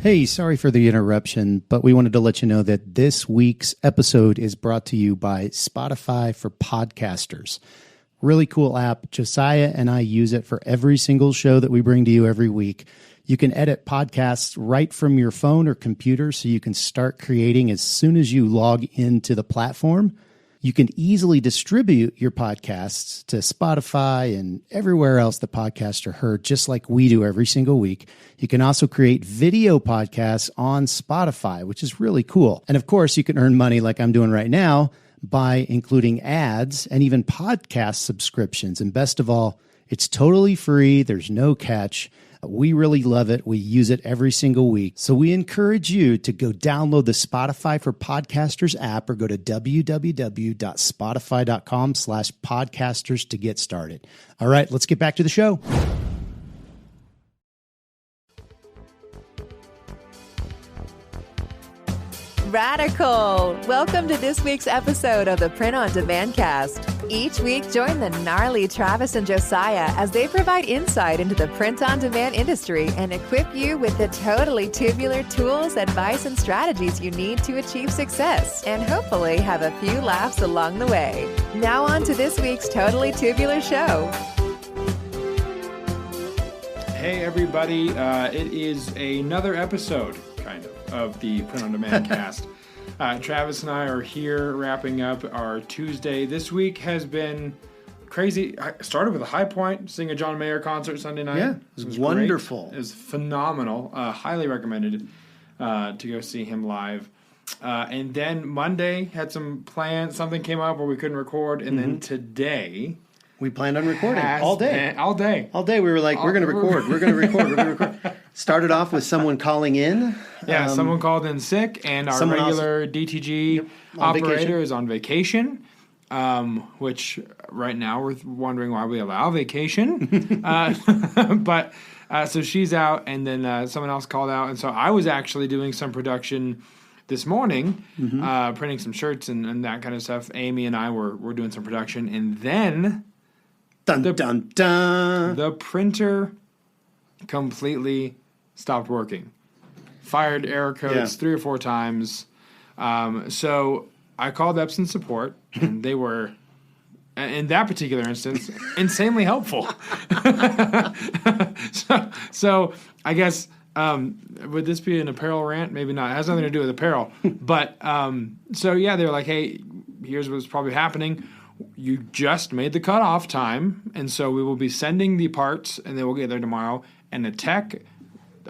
Hey, sorry for the interruption, but we wanted to let you know that this week's episode is brought to you by Spotify for Podcasters. Really cool app. Josiah and I use it for every single show that we bring to you every week. You can edit podcasts right from your phone or computer, so you can start creating as soon as you log into the platform. You can easily distribute your podcasts to Spotify and everywhere else the podcasts are heard, just like we do every single week. You can also create video podcasts on Spotify, which is really cool. And of course, you can earn money like I'm doing right now by including ads and even podcast subscriptions. And best of all, it's totally free. There's no catch. We really love it. We use it every single week. So we encourage you to go download the Spotify for Podcasters app or go to www.spotify.com/podcasters to get started. All right, let's get back to the show. Radical! Welcome to this week's episode of the Print on Demand Cast. Each week, join the gnarly Travis and Josiah as they provide insight into the print on demand industry and equip you with the totally tubular tools, advice, and strategies you need to achieve success and hopefully have a few laughs along the way. Now on to this week's Totally Tubular show. Hey everybody, it is another episode, of the Print on Demand cast. Travis and I are here wrapping up our Tuesday. This week has been crazy. I started with a high point, seeing a John Mayer concert Sunday night. Yeah, it was wonderful. Great. It was phenomenal. Highly recommended to go see him live. And then Monday had some plans. Something came up where we couldn't record. And then today... We planned on recording all day. All day. We were like, we're going to record. We're going to record. Started off with someone calling in. Yeah, someone called in sick, and our regular DTG operator is on vacation, which right now we're wondering why we allow vacation. But so she's out, and then someone else called out. And so I was actually doing some production this morning, printing some shirts and that kind of stuff. Amy and I were doing some production, and then... The printer completely stopped working. Fired error codes 3 or 4 times. So I called Epson support, and they were, in that particular instance, insanely helpful. so I guess, would this be an apparel rant? Maybe not. It has nothing to do with apparel. But so yeah, they were like, hey, here's what's probably happening. You just made the cutoff time, and so we will be sending the parts, and they will get there tomorrow. And the tech,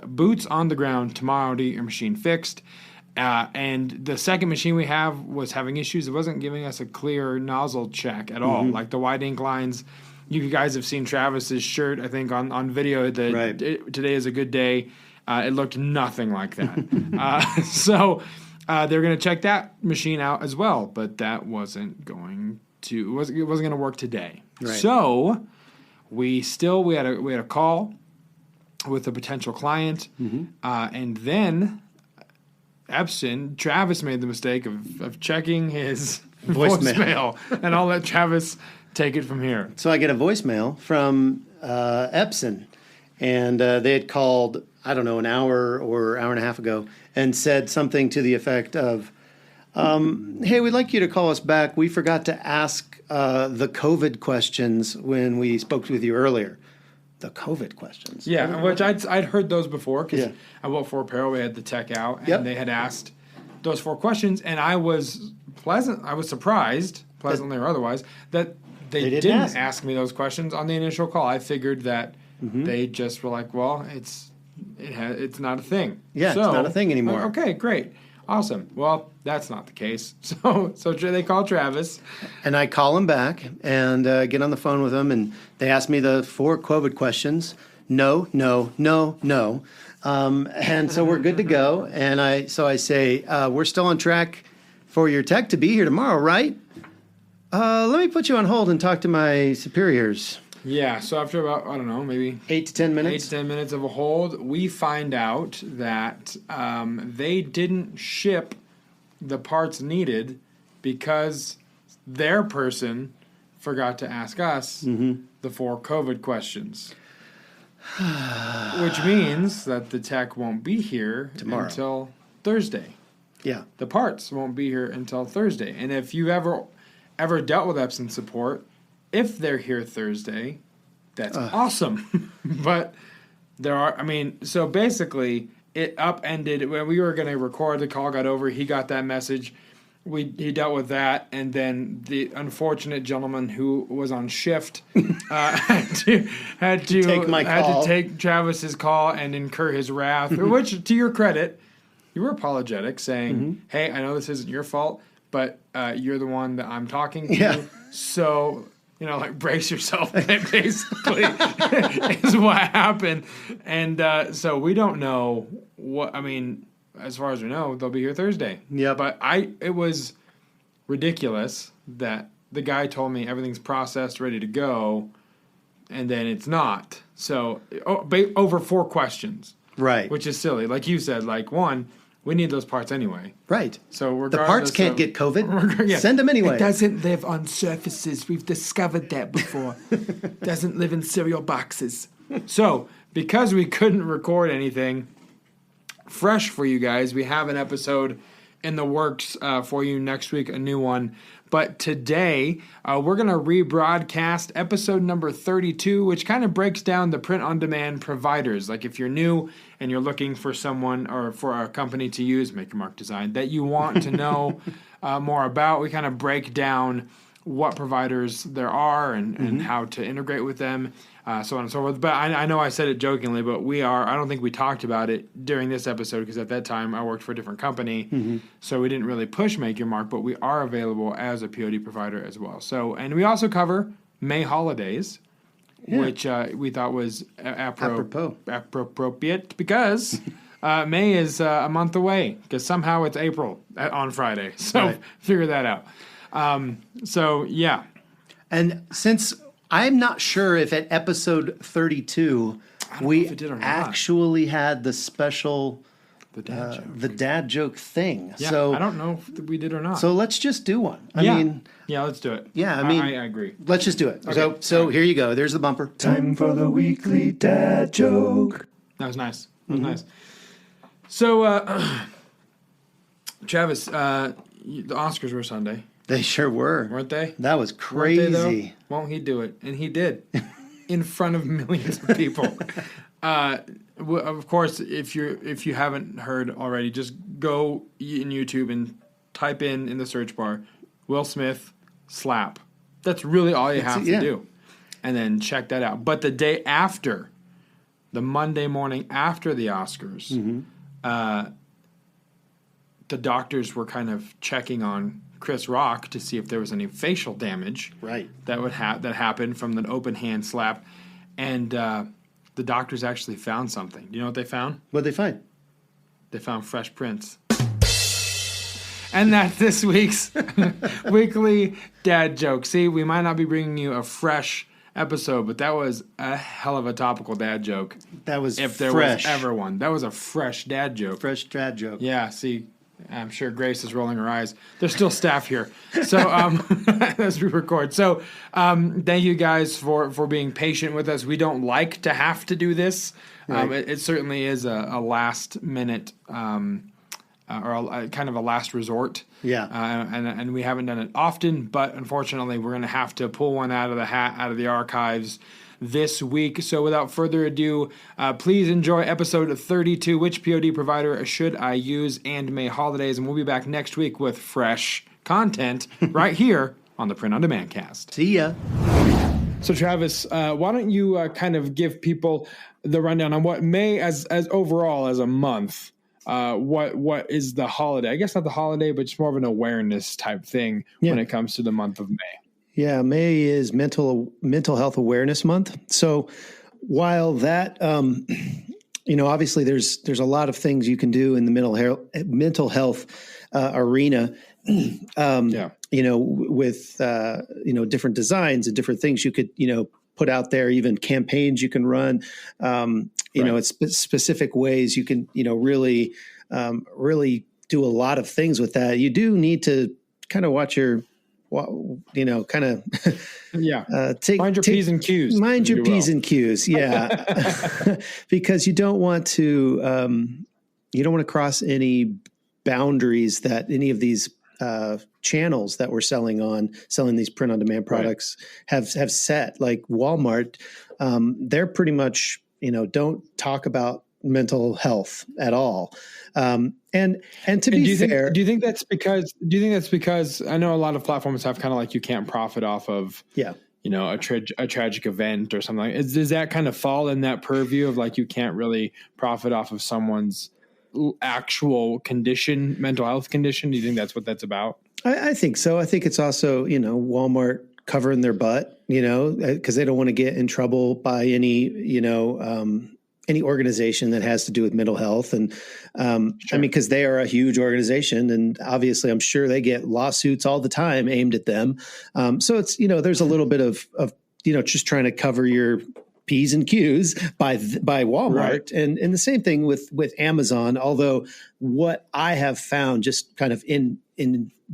boots on the ground tomorrow to get your machine fixed. And the second machine we have was having issues. It wasn't giving us a clear nozzle check at all. Like the white ink lines. You guys have seen Travis's shirt, I think, on video. Today is a good day. It looked nothing like that. So they're going to check that machine out as well, but that wasn't going to. It wasn't going to work today. Right. So we had a call with a potential client, and then Travis made the mistake of checking his voicemail, and I'll let Travis take it from here. So I get a voicemail from Epson, and they had called, I don't know, an hour or hour and a half ago, and said something to the effect of, hey, we'd like you to call us back. We forgot to ask the COVID questions when we spoke with you earlier. The COVID questions. Yeah, which I'd heard those before, because I worked for Apparel. We had the tech out, and they had asked those 4 questions, and I was surprised, pleasantly or otherwise, that they didn't ask me those questions on the initial call. I figured that they just were like, well, it's not a thing. Yeah, so, it's not a thing anymore. Okay, great. Awesome. Well, that's not the case. So they call Travis. And I call him back and get on the phone with him, and they ask me the 4 COVID questions. No. And so we're good to go. And I say, we're still on track for your tech to be here tomorrow, right? Let me put you on hold and talk to my superiors. Yeah, so after about, I don't know, maybe 8 to 10 minutes? 8 to 10 minutes of a hold, we find out that they didn't ship the parts needed because their person forgot to ask us the 4 COVID questions. which means that the tech won't be here tomorrow until Thursday. Yeah. The parts won't be here until Thursday. And if you've ever dealt with Epson support, if they're here Thursday, that's awesome. But so basically it upended when we were going to record. The call got over. He got that message. He dealt with that, and then the unfortunate gentleman who was on shift had to take Travis's call and incur his wrath. Which, to your credit, you were apologetic, saying, "Hey, I know this isn't your fault, but you're the one that I'm talking to, so." Brace yourself, basically, is what happened. And so we don't know as far as we know, they'll be here Thursday. Yeah. But it was ridiculous that the guy told me everything's processed, ready to go, and then it's not. So over 4 questions. Right. Which is silly. Like you said, one, we need those parts anyway. Right. So the parts can't get COVID. Send them anyway. It doesn't live on surfaces. We've discovered that before. Doesn't live in cereal boxes. So because we couldn't record anything fresh for you guys, we have an episode in the works for you next week, a new one. But today, we're going to rebroadcast episode number 32, which kind of breaks down the print-on-demand providers. Like if you're new and you're looking for someone or for a company to use, Make Your Mark Design, that you want to know more about, we kind of break down what providers there are and how to integrate with them, so on and so forth. But I know I said it jokingly, but I don't think we talked about it during this episode because at that time I worked for a different company, so we didn't really push Make Your Mark, but we are available as a POD provider as well. So, and we also cover May holidays, which we thought was appropriate because May is a month away because somehow it's April on Friday. So figure that out. So yeah. And since I'm not sure if at episode 32 we actually had the special the dad joke thing. Yeah, so I don't know if we did or not. So let's just do one. I mean, let's do it. Yeah, I agree. Let's just do it. Okay. So here you go. There's the bumper. Time for the weekly dad joke. That was nice. That was nice. So Travis, the Oscars were Sunday. They sure were. Weren't they? That was crazy. Won't he do it? And he did. In front of millions of people. Of course, if you haven't heard already, just go in YouTube and type in the search bar, Will Smith slap. That's really all you have to do. And then check that out. But the day after, the Monday morning after the Oscars, the doctors were kind of checking on Chris Rock to see if there was any facial damage that would that happened from the open hand slap, and the doctors actually found something. Do you know what they found? What'd they find? They found fresh prints. And that's this week's weekly dad joke. See, we might not be bringing you a fresh episode, but that was a hell of a topical dad joke. That was if there was ever one. That was a fresh dad joke. Fresh dad joke. Yeah, see, I'm sure Grace is rolling her eyes. There's still staff here. So as we record. So thank you guys for being patient with us. We don't like to have to do this. It certainly is a last minute or kind of a last resort. Yeah. And we haven't done it often, but unfortunately we're going to have to pull one out of the hat, out of the archives this week. So without further ado, please enjoy episode 32, Which POD Provider Should I Use, and May Holidays. And we'll be back next week with fresh content right here on the Print on Demand cast. See ya. So Travis, why don't you kind of give people the rundown on what May as overall as a month, what is the holiday? I guess not the holiday, but just more of an awareness type thing when it comes to the month of May. Yeah, May is Mental Health Awareness Month. So while that, obviously there's a lot of things you can do in the mental health arena, with different designs and different things you could put out there, even campaigns you can run. It's specific ways you can really do a lot of things with that. You do need to kind of watch your kind of mind your P's and Q's. Mind your P's and Q's, yeah, because you don't want to cross any boundaries that any of these channels that we're selling these print on demand products have set. Like Walmart, they're pretty much don't talk about mental health at all. And to be fair, do you think that's because I know a lot of platforms have kind of like you can't profit off of a tragic event or something like does that kind of fall in that purview of like you can't really profit off of someone's actual condition, mental health condition? Do you think that's what that's about? I think so. I think it's also, Walmart covering their butt, because they don't want to get in trouble by any organization that has to do with mental health. And because they are a huge organization, and obviously I'm sure they get lawsuits all the time aimed at them. So it's, there's a little bit of just trying to cover your P's and Q's by Walmart. Right. And the same thing with Amazon, although what I have found just kind of in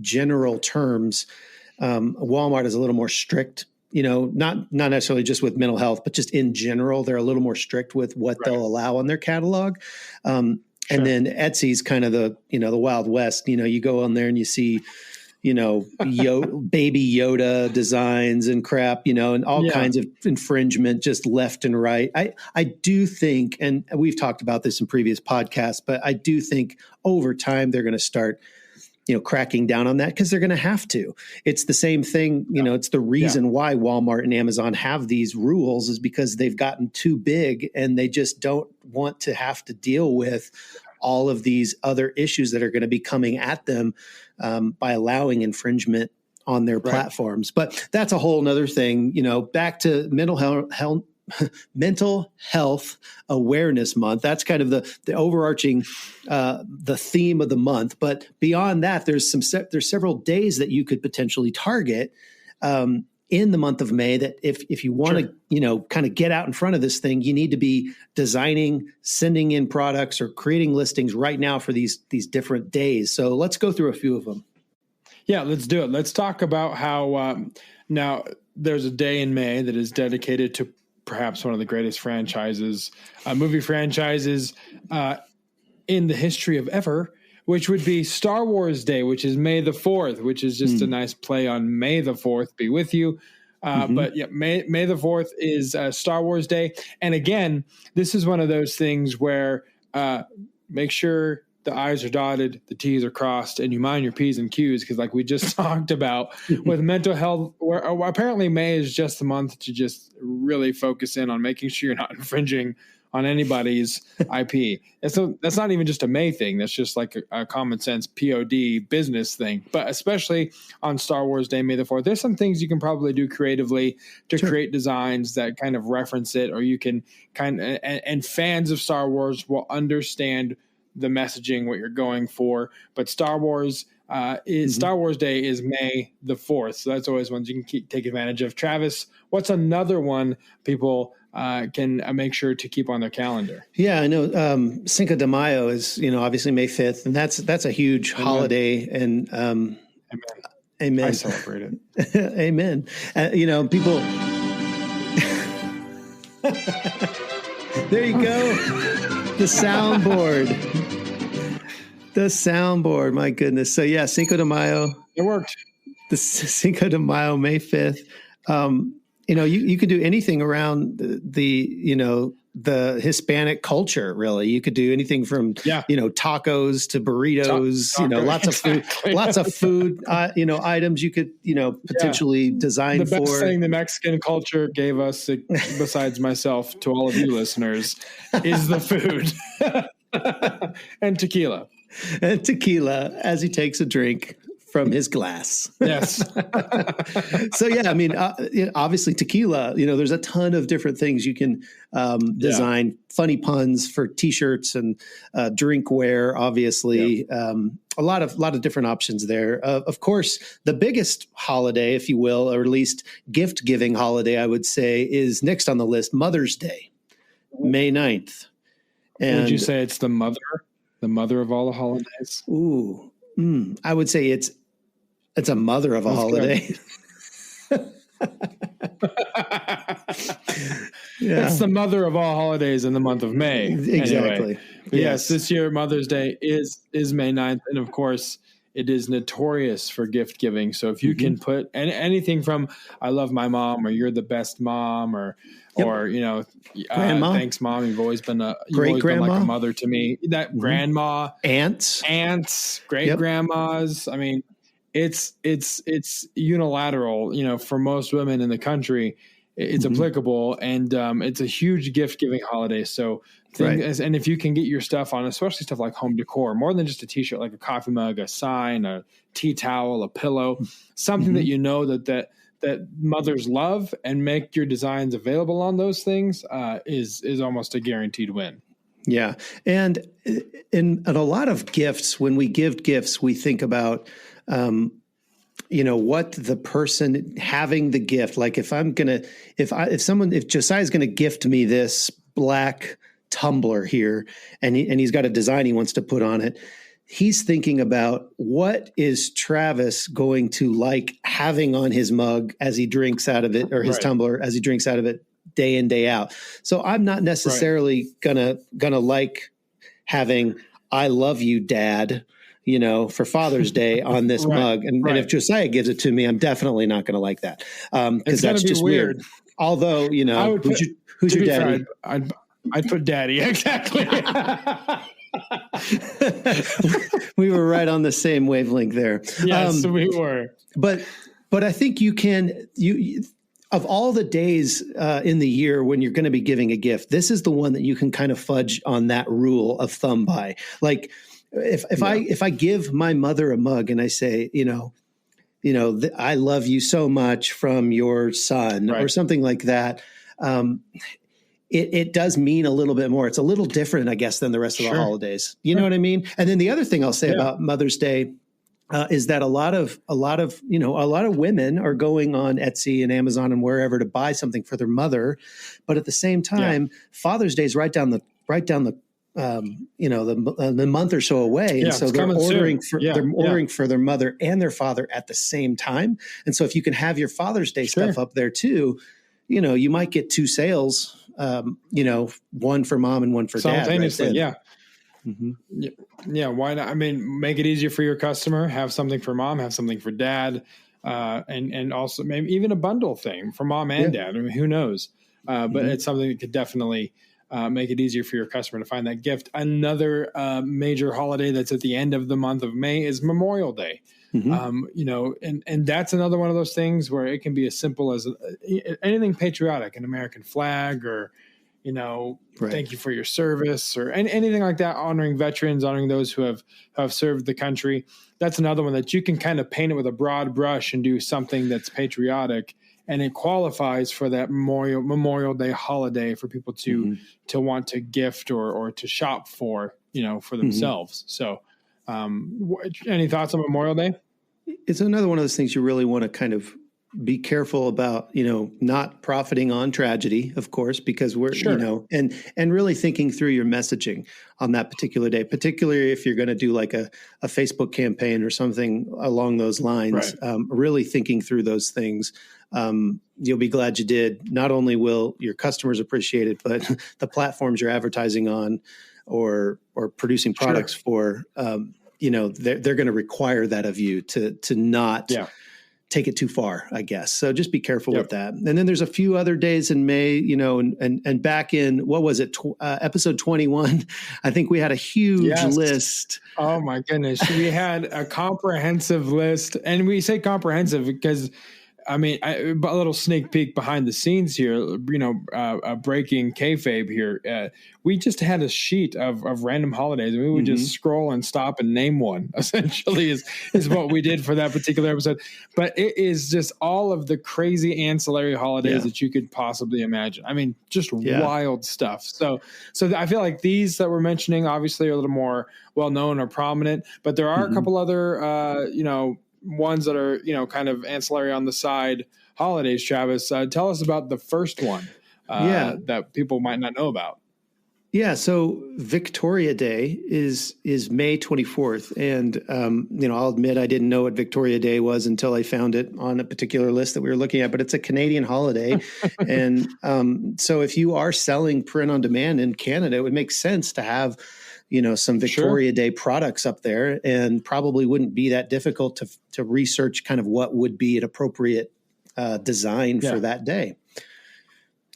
general terms, Walmart is a little more strict, not necessarily just with mental health, but just in general, they're a little more strict with what they'll allow on their catalog. And then Etsy's kind of the Wild West. You go on there and you see, baby Yoda designs and crap, and all kinds of infringement just left and right. I do think, and we've talked about this in previous podcasts, but I do think over time they're going to start, cracking down on that because they're going to have to. It's the same thing, it's the reason why Walmart and Amazon have these rules is because they've gotten too big and they just don't want to have to deal with all of these other issues that are going to be coming at them by allowing infringement on their platforms. But that's a whole nother thing, back to Mental Health Awareness Month. That's kind of the overarching the theme of the month. But beyond that, there's several days that you could potentially target in the month of May. That if you want to kind of get out in front of this thing, you need to be designing, sending in products, or creating listings right now for these different days. So let's go through a few of them. Yeah, let's do it. Let's talk about how now there's a day in May that is dedicated to perhaps one of the greatest movie franchises in the history of ever, which would be Star Wars Day, which is May the 4th, which is just a nice play on May the 4th be with you. But yeah, May the 4th is Star Wars Day. And again, this is one of those things where make sure the I's are dotted, the T's are crossed, and you mind your P's and Q's, because like we just talked about with mental health, where apparently May is just the month to just really focus in on making sure you're not infringing on anybody's IP. And so that's not even just a May thing. That's just like a common sense POD business thing. But especially on Star Wars Day, May the 4th, there's some things you can probably do creatively to create designs that kind of reference it, or you can and fans of Star Wars will understand the messaging, what you're going for. But Star Wars Day is May the 4th. So that's always ones you can take advantage of. Travis, what's another one people can make sure to keep on their calendar? Yeah, I know. Cinco de Mayo is, obviously May 5th, and that's a huge holiday. And amen. I celebrate it. Amen. People. There you go. The soundboard. My goodness. So yeah, Cinco de Mayo. It worked. The Cinco de Mayo, May 5th. You could do anything around the Hispanic culture, really. You could do anything from, tacos to burritos, lots of food, items you could, potentially design for. The best thing the Mexican culture gave us, besides myself, to all of you listeners, is the food and tequila. And tequila as he takes a drink from his glass. Yes. So yeah, I mean, obviously tequila, there's a ton of different things you can design. Funny puns for t-shirts and drinkware, obviously. A lot of different options there. Of course, the biggest holiday, if you will, or at least gift giving holiday, I would say, is next on the list, Mother's Day, May 9th. And would you say it's the mother of all the holidays? Ooh, I would say it's It's a mother of a holiday. Yeah. It's the mother of all holidays in the month of May. Exactly. Anyway. Yes, this year Mother's Day is May 9th. And of course, it is notorious for gift giving. So if you can put anything from I love my mom, or you're the best mom, or thanks mom, you've always been like a mother to me. That grandma, aunts, great grandmas. I mean, it's unilateral, for most women in the country. It's applicable, and it's a huge gift giving holiday. So and if you can get your stuff on, especially stuff like home decor, more than just a t-shirt, like a coffee mug, a sign, a tea towel, a pillow, something that mothers love, and make your designs available on those things is almost a guaranteed win. Yeah. And in a lot of gifts, when we give gifts, we think about, what the person having the gift, like if Josiah's going to gift me this black tumbler here, and he's got a design he wants to put on it, he's thinking about what is Travis going to like having on his mug as he drinks out of it, or his tumbler as he drinks out of it day in, day out. So I'm not necessarily gonna like having "I love you, Dad," for Father's Day on this mug. And if Josiah gives it to me, I'm definitely not going to like that. Because that's just weird. Although, who's your daddy? Fair, I'd put Daddy. Exactly. We were right on the same wavelength there. Yes, we were. But I think you of all the days in the year when you're going to be giving a gift, this is the one that you can kind of fudge on that rule of thumb by. Like, if I give my mother a mug and I say, I love you so much from your son, or something like that, it does mean a little bit more. It's a little different, I guess, than the rest of the holidays. You know what I mean? And then the other thing I'll say about Mother's Day is that a lot of women are going on Etsy and Amazon and wherever to buy something for their mother, but at the same time, Father's Day is right down the month or so away, and so they're ordering for their mother and their father at the same time. And so if you can have your Father's Day stuff up there too, you might get two sales. One for mom and one for dad. Simultaneously, yeah. Why not? I mean, make it easier for your customer. Have something for mom. Have something for dad, and also maybe even a bundle thing for mom and dad. I mean, who knows? But it's something that could definitely make it easier for your customer to find that gift. Another major holiday that's at the end of the month of May is Memorial Day. And that's another one of those things where it can be as simple as anything patriotic, an American flag, or, thank you for your service, or anything like that, honoring veterans, honoring those who have served the country. That's another one that you can kind of paint it with a broad brush and do something that's patriotic, and it qualifies for that Memorial Day holiday for people to want to gift or to shop for themselves. So, any thoughts on Memorial Day? It's another one of those things you really want to kind of be careful about, not profiting on tragedy, of course, because we're, and really thinking through your messaging on that particular day, particularly if you're going to do like a Facebook campaign or something along those lines, really thinking through those things. You'll be glad you did. Not only will your customers appreciate it, but the platforms you're advertising on or producing products for, they're going to require that of you to not take it too far, I guess. So just be careful with that. And then there's a few other days in May, and back in, what was it? Episode 21, I think we had a huge list. Oh my goodness. We had a comprehensive list, and we say comprehensive because a little sneak peek behind the scenes here, breaking kayfabe here. We just had a sheet of random holidays, and we would just scroll and stop and name one, essentially is what we did for that particular episode. But it is just all of the crazy ancillary holidays that you could possibly imagine. I mean, just wild stuff. So I feel like these that we're mentioning obviously are a little more well-known or prominent, but there are a couple other, ones that are, kind of ancillary on the side holidays. Travis, tell us about the first one that people might not know about. Yeah, so Victoria Day is May 24th, and I'll admit I didn't know what Victoria Day was until I found it on a particular list that we were looking at. But it's a Canadian holiday, and so if you are selling print on demand in Canada, it would make sense to have some Victoria Day products up there, and probably wouldn't be that difficult to research kind of what would be an appropriate design for that day.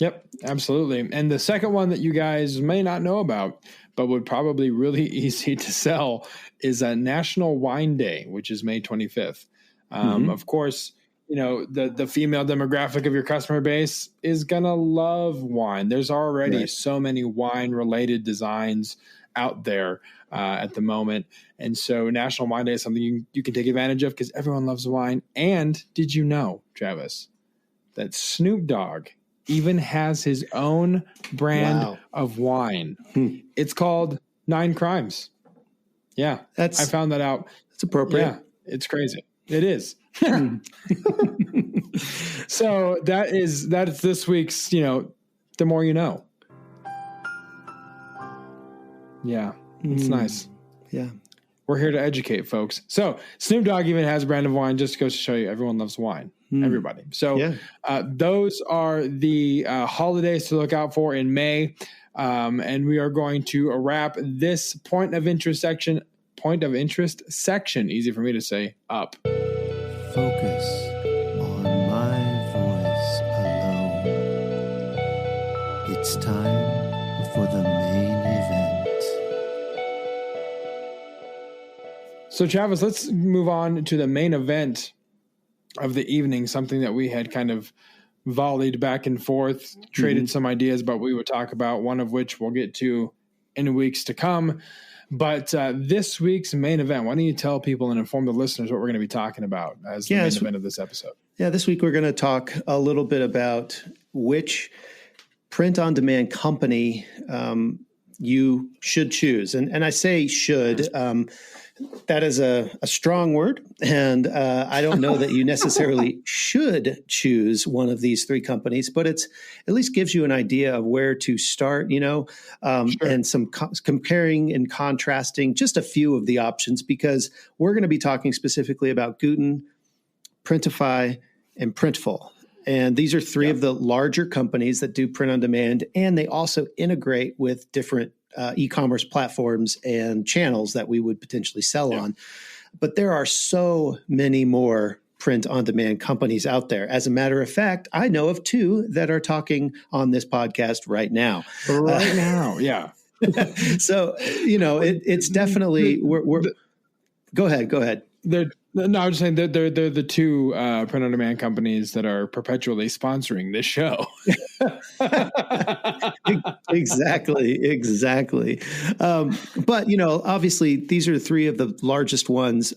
Yep, absolutely. And the second one that you guys may not know about, but would probably really easy to sell, is a National Wine Day, which is May 25th. Of course, the female demographic of your customer base is going to love wine. There's already so many wine-related designs out there at the moment. And so National Wine Day is something you can take advantage of because everyone loves wine. And did you know, Travis, that Snoop Dogg even has his own brand of wine? It's called 9 Crimes. Yeah, I found that out. That's appropriate. Yeah, it's crazy. It is. So that's this week's, the more you know. Yeah, it's nice. Yeah. We're here to educate folks. So Snoop Dogg even has a brand of wine, just goes to show you everyone loves wine. Everybody. So those are the holidays to look out for in May. And we are going to wrap this point of interest section, easy for me to say, up. Focus on my voice alone. It's time for the main event. So Travis, let's move on to the main event of the evening, something that we had kind of volleyed back and forth, traded some ideas about what we would talk about, one of which we'll get to in weeks to come. But this week's main event, why don't you tell people and inform the listeners what we're going to be talking about as the main event of this episode? Yeah, this week we're going to talk a little bit about which print-on-demand company you should choose. And I say should. That is a strong word, and I don't know that you necessarily should choose one of these 3 companies, but it's at least gives you an idea of where to start, and some comparing and contrasting just a few of the options, because we're going to be talking specifically about Gooten, Printify, and Printful. And these are 3 of the larger companies that do print on demand, and they also integrate with different e-commerce platforms and channels that we would potentially sell on. But there are so many more print-on-demand companies out there. As a matter of fact, I know of 2 that are talking on this podcast right now. Yeah. So, it's definitely Go ahead. I was just saying that they're the 2 print-on-demand companies that are perpetually sponsoring this show. Exactly. But, obviously, these are 3 of the largest ones.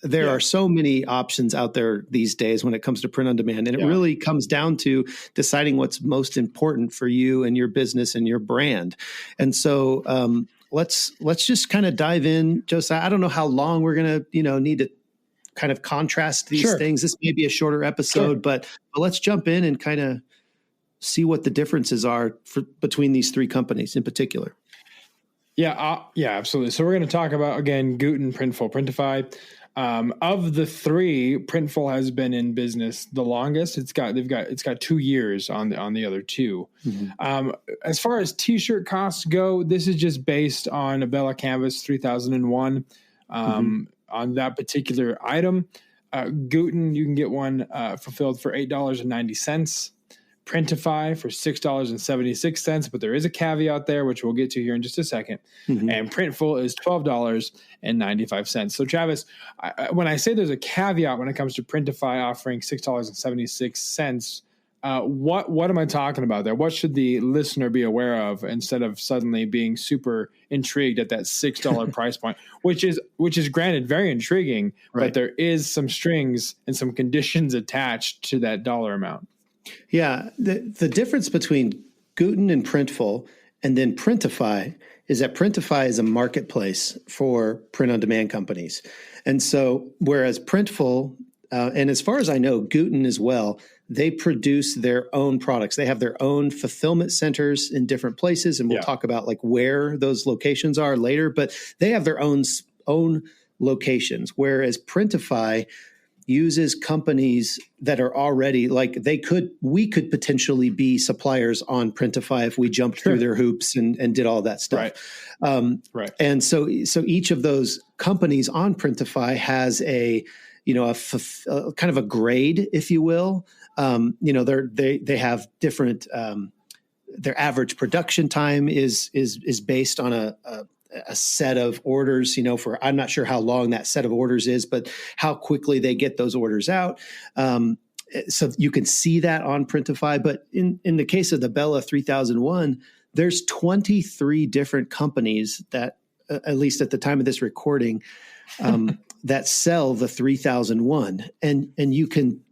There are so many options out there these days when it comes to print on demand. And it really comes down to deciding what's most important for you and your business and your brand. And so let's just kind of dive in. Josiah, I don't know how long we're going to, need to kind of contrast these things. This may be a shorter episode, but let's jump in and kind of see what the differences are between these 3 companies in particular. Yeah, absolutely. So we're going to talk about, again, Gooten, Printful, Printify. Of the 3, Printful has been in business the longest. It's got 2 years on the other 2. As far as t-shirt costs go, this is just based on a Bella Canvas 3001. On that particular item. Gooten, you can get one fulfilled for $8.90. Printify for $6.76, but there is a caveat there, which we'll get to here in just a second. And Printful is $12.95. So, Travis, when I say there's a caveat when it comes to Printify offering $6.76, what am I talking about there? What should the listener be aware of instead of suddenly being super intrigued at that $6 price point, which is granted very intriguing, but there is some strings and some conditions attached to that dollar amount. Yeah. The difference between Gooten and Printful and then Printify is that Printify is a marketplace for print-on-demand companies. And so whereas Printful, and as far as I know, Gooten as well, they produce their own products. They have their own fulfillment centers in different places, and we'll talk about like where those locations are later, but they have their own locations, whereas Printify uses companies that are already like we could potentially be suppliers on Printify if we jumped through their hoops and did all that stuff. Right. And so each of those companies on Printify has a kind of a grade, if you will. They have different, their average production time is based on a set of orders, for, I'm not sure how long that set of orders is, but how quickly they get those orders out. So you can see that on Printify. But in the case of the Bella 3001, there's 23 different companies that, at least at the time of this recording, that sell the 3001. And you can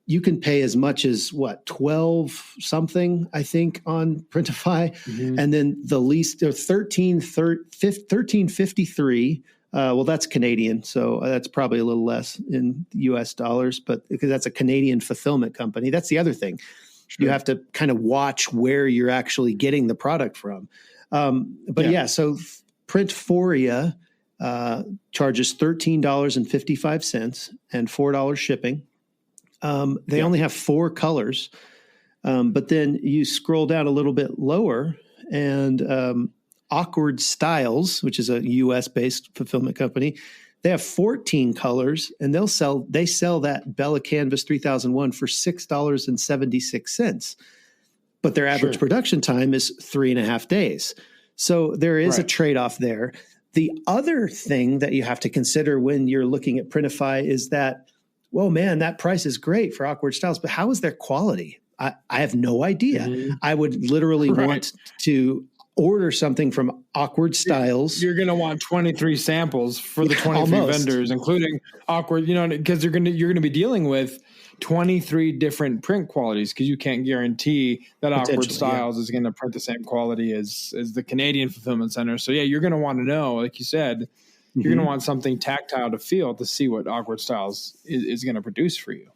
pay as much as 12 something, I think, on Printify. Mm-hmm. And then the least, 1353. Well, that's Canadian. So that's probably a little less in US dollars, but because that's a Canadian fulfillment company. That's the other thing. Sure. You have to kind of watch where you're actually getting the product from. So Printforia charges $13.55 and $4 shipping. They only have 4 colors, but then you scroll down a little bit lower and Awkward Styles, which is a US-based fulfillment company, they have 14 colors, and they sell that Bella Canvas 3001 for $6.76. But their average production time is 3.5 days. So there is a trade-off there. The other thing that you have to consider when you're looking at Printify is that, well, man, that price is great for Awkward Styles, but how is their quality? I have no idea. Mm-hmm. I would literally want to order something from Awkward Styles. You're going to want 23 samples for the 23 vendors, including Awkward, because you're going to be dealing with 23 different print qualities, because you can't guarantee that Awkward Styles is going to print the same quality as the Canadian fulfillment center. So you're going to want to know, like you said, you're going to want something tactile to feel to see what Awkward Styles is going to produce for you.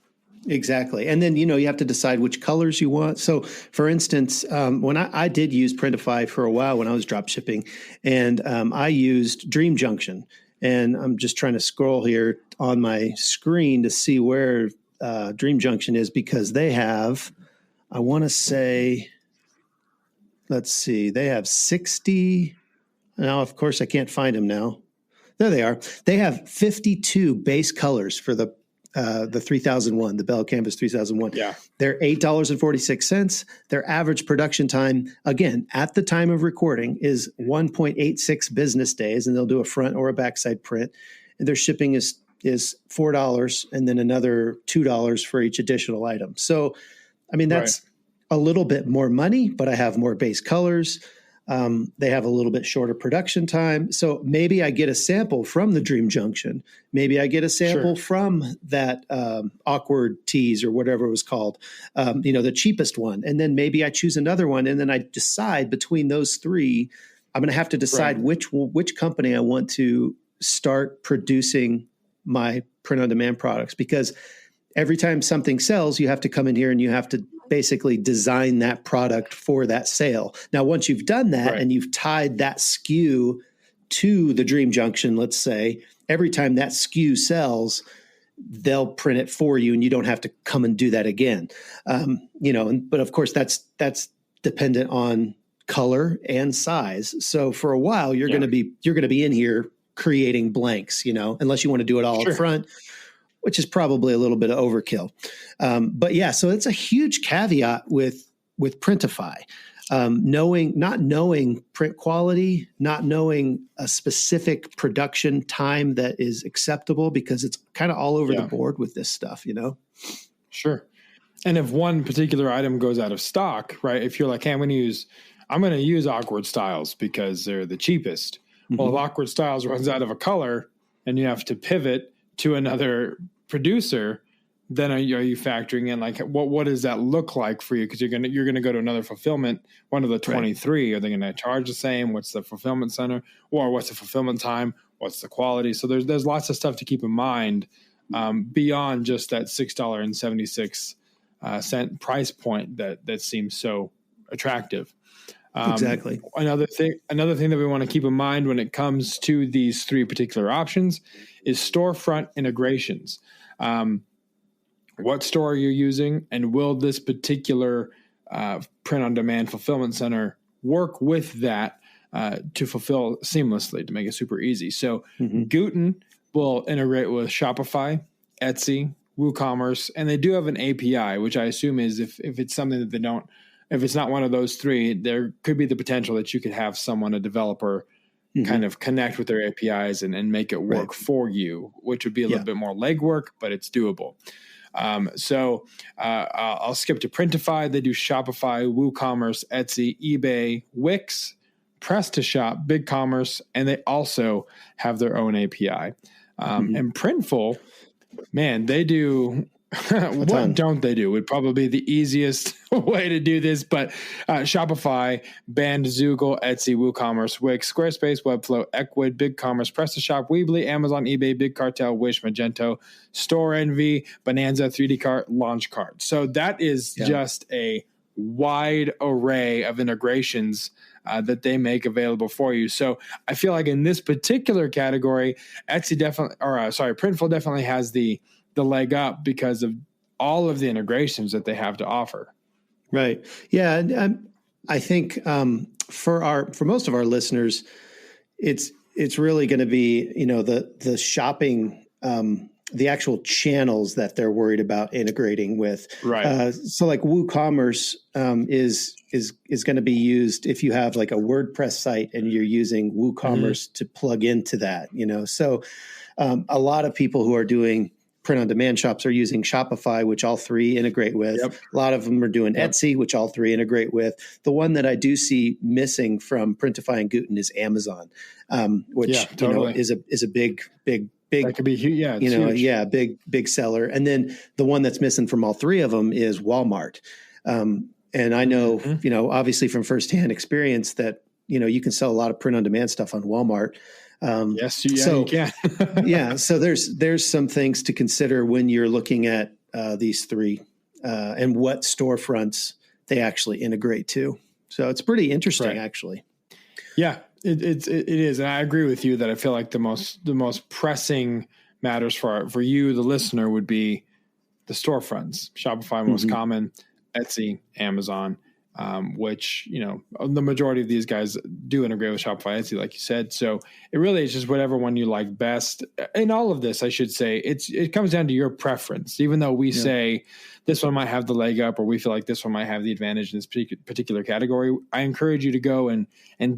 Exactly. And then, you have to decide which colors you want. So, for instance, when I did use Printify for a while when I was drop shipping, and I used Dream Junction. And I'm just trying to scroll here on my screen to see where Dream Junction is, because they have, I want to say, let's see, they have 60. Now, of course, I can't find them now. There they are. They have 52 base colors for the 3001, the Bella Canvas 3001. Yeah. They're $8.46. Their average production time, again, at the time of recording, is 1.86 business days, and they'll do a front or a backside print. And their shipping is $4 and then another $2 for each additional item. So, I mean, that's a little bit more money, but I have more base colors. They have a little bit shorter production time. So maybe I get a sample from the Dream Junction. Maybe I get a sample from that Awkward Tees or whatever it was called, the cheapest one. And then maybe I choose another one. And then I decide between those three, I'm going to have to decide which company I want to start producing my print-on-demand products. Because every time something sells, you have to come in here and you have to basically design that product for that sale. Now, once you've done that and you've tied that SKU to the Dream Junction, let's say, every time that SKU sells, they'll print it for you and you don't have to come and do that again. But of course that's dependent on color and size. So for a while, you're going to be in here creating blanks, unless you want to do it all up front, which is probably a little bit of overkill. So it's a huge caveat with Printify. Not knowing print quality, not knowing a specific production time that is acceptable, because it's kind of all over the board with this stuff, Sure. And if one particular item goes out of stock, right? If you're like, hey, I'm going to use Awkward Styles because they're the cheapest. Mm-hmm. Well, if Awkward Styles runs out of a color and you have to pivot to another producer, then are you factoring in like what does that look like for you? Because you're gonna go to another fulfillment, one of the 23. Are they going to charge the same? What's the fulfillment center, or what's the fulfillment time? What's the quality? So there's lots of stuff to keep in mind beyond just that $6.76 cent price point that seems so attractive. Exactly. Another thing that we want to keep in mind when it comes to these three particular options is storefront integrations. What store are you using, and will this particular print-on-demand fulfillment center work with that to fulfill seamlessly, to make it super easy? So Gooten will integrate with Shopify, Etsy, WooCommerce, and they do have an API, which I assume is if it's something that they don't, if it's not one of those three, there could be the potential that you could have someone, a developer, kind of connect with their APIs and make it work for you, which would be a little bit more legwork, but it's doable. So I'll skip to Printify. They do Shopify, WooCommerce, Etsy, eBay, Wix, Press2Shop, BigCommerce, and they also have their own API. And Printful, man, they do what don't they do would probably be the easiest way to do this, but Shopify, Band, Zoogle, Etsy, WooCommerce, Wix, Squarespace, Webflow, Ecwid, BigCommerce, Press2Shop, Weebly, Amazon, eBay, Big Cartel, Wish, Magento, Store Envy, Bonanza, 3D Cart, Launchcart. So that is just a wide array of integrations that they make available for you. So I feel like in this particular category, Printful definitely has the leg up because of all of the integrations that they have to offer. Right. Yeah. And I think for most of our listeners, it's really going to be, the shopping, the actual channels that they're worried about integrating with. Right. So like WooCommerce is going to be used if you have like a WordPress site and you're using WooCommerce to plug into that, So a lot of people who are doing print-on-demand shops are using Shopify, which all three integrate with. Yep. A lot of them are doing Etsy, which all three integrate with. The one that I do see missing from Printify and Gooten is Amazon, which is a big. That could be huge. Yeah, huge. Big seller. And then the one that's missing from all three of them is Walmart. And I know, obviously from firsthand experience that you can sell a lot of print-on-demand stuff on Walmart. Yes, you can. So there's some things to consider when you're looking at these three and what storefronts they actually integrate to. So it's pretty interesting, actually. Yeah, it is, and I agree with you that I feel like the most pressing matters for you, the listener, would be the storefronts. Shopify most common, Etsy, Amazon. Which, the majority of these guys do integrate with Shopify, Etsy, like you said. So it really is just whatever one you like best. In all of this, I should say, it comes down to your preference. Even though we say this one might have the leg up, or we feel like this one might have the advantage in this particular category, I encourage you to go and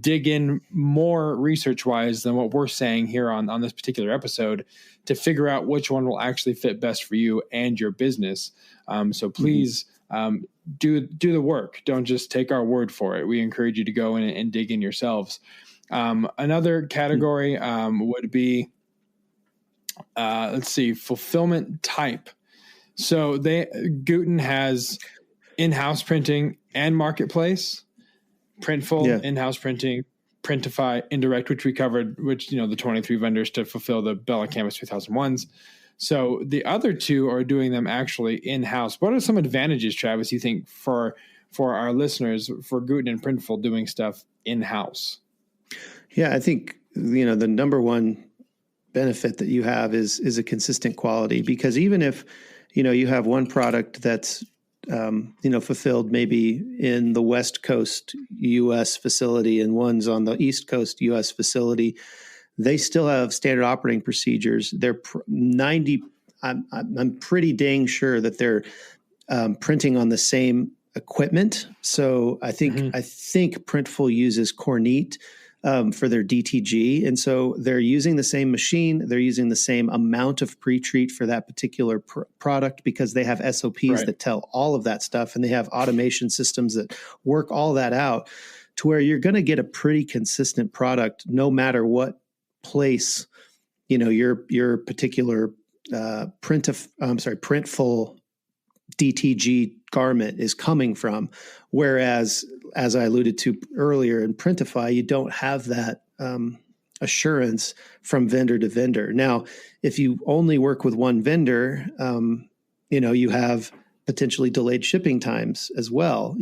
dig in more research-wise than what we're saying here on this particular episode to figure out which one will actually fit best for you and your business. So please do the work. Don't just take our word for it. We encourage you to go in and dig in yourselves. Another category would be, fulfillment type. So Gooten has in-house printing and marketplace. Printful, in-house printing. Printify, indirect, which we covered, the 23 vendors to fulfill the Bella Canvas 2001s. So the other two are doing them actually in-house. What are some advantages, Travis, you think for our listeners, for Gooten and Printful doing stuff in-house? Yeah, I think, the number one benefit that you have is a consistent quality, because even if, you have one product that's, fulfilled maybe in the West Coast U.S. facility and one's on the East Coast U.S. facility, they still have standard operating procedures. They're I'm pretty dang sure that they're printing on the same equipment. So I think Printful uses Kornit for their DTG, and so they're using the same machine. They're using the same amount of pre-treat for that particular product because they have SOPs that tell all of that stuff, and they have automation systems that work all that out to where you're going to get a pretty consistent product no matter what place your particular Printful DTG garment is coming from. Whereas, as I alluded to earlier in Printify, you don't have that assurance from vendor to vendor. Now, if you only work with one vendor, you have potentially delayed shipping times as well.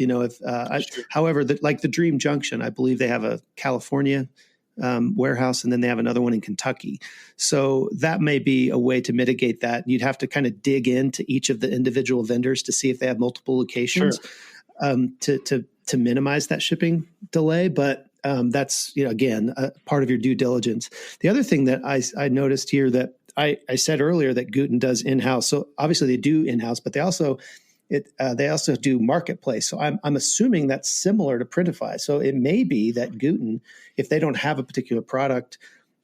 However, like the Dream Junction, I believe they have a California warehouse, and then they have another one in Kentucky. So that may be a way to mitigate that. You'd have to kind of dig into each of the individual vendors to see if they have multiple locations, to minimize that shipping delay. But that's, again, part of your due diligence. The other thing that I noticed here that I said earlier that Gooten does in-house. So obviously they do in-house, but they also do marketplace. So I'm assuming that's similar to Printify. So it may be that Gooten, if they don't have a particular product,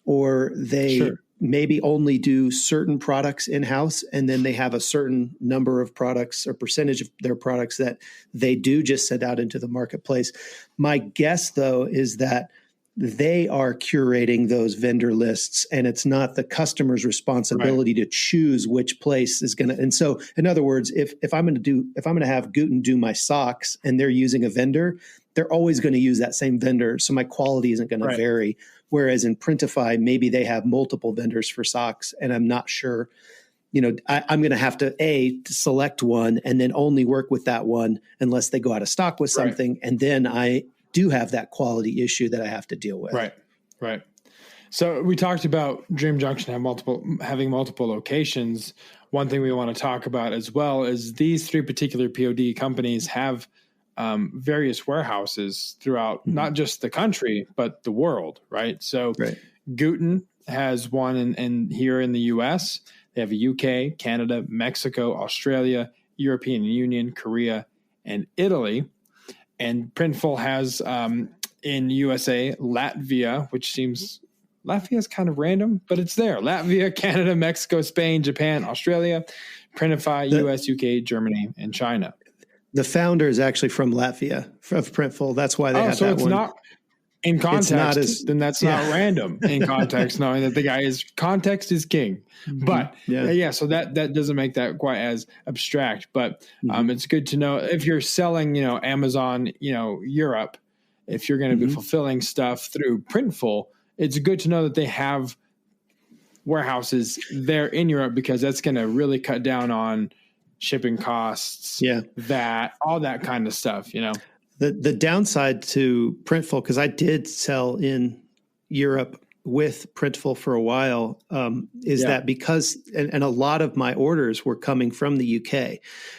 or they maybe only do certain products in-house, and then they have a certain number of products or percentage of their products that they do just send out into the marketplace. My guess, though, is that they are curating those vendor lists, and it's not the customer's responsibility to choose which place is going to. And so, in other words, if I'm going to have Gooten do my socks and they're using a vendor, they're always going to use that same vendor. So my quality isn't going to vary. Whereas in Printify, maybe they have multiple vendors for socks, and I'm not sure. I'm going to have to select one and then only work with that one unless they go out of stock with something, and then I do have that quality issue that I have to deal with. Right. So we talked about Dream Junction having multiple locations. One thing we want to talk about as well is these three particular POD companies have various warehouses throughout not just the country, but the world, right? So Gooten has one in here in the US. They have a UK, Canada, Mexico, Australia, European Union, Korea, and Italy. And Printful has in USA, Latvia, which seems Latvia is kind of random, but it's there. Latvia, Canada, Mexico, Spain, Japan, Australia, Printify, US, UK, Germany, and China. The founder is actually from Latvia, of Printful. That's why they have so that it's one. Not in context, then that's not random in context, knowing that the guy is context is king. But so that doesn't make that quite as abstract. But it's good to know if you're selling, Amazon, Europe, if you're going to be fulfilling stuff through Printful, it's good to know that they have warehouses there in Europe, because that's going to really cut down on shipping costs, that, all that kind of stuff, The downside to Printful, because I did sell in Europe with Printful for a while, is that because and a lot of my orders were coming from the UK.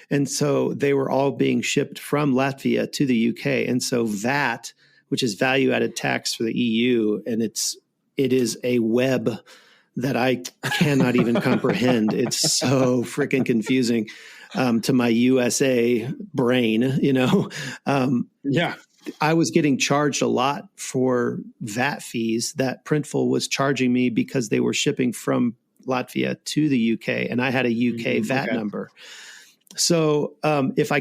And so they were all being shipped from Latvia to the UK. And so VAT, which is value added tax for the EU, and it is a web that I cannot even comprehend. It's so freaking confusing to my USA brain, I was getting charged a lot for VAT fees that Printful was charging me because they were shipping from Latvia to the UK, and I had a UK VAT number. So if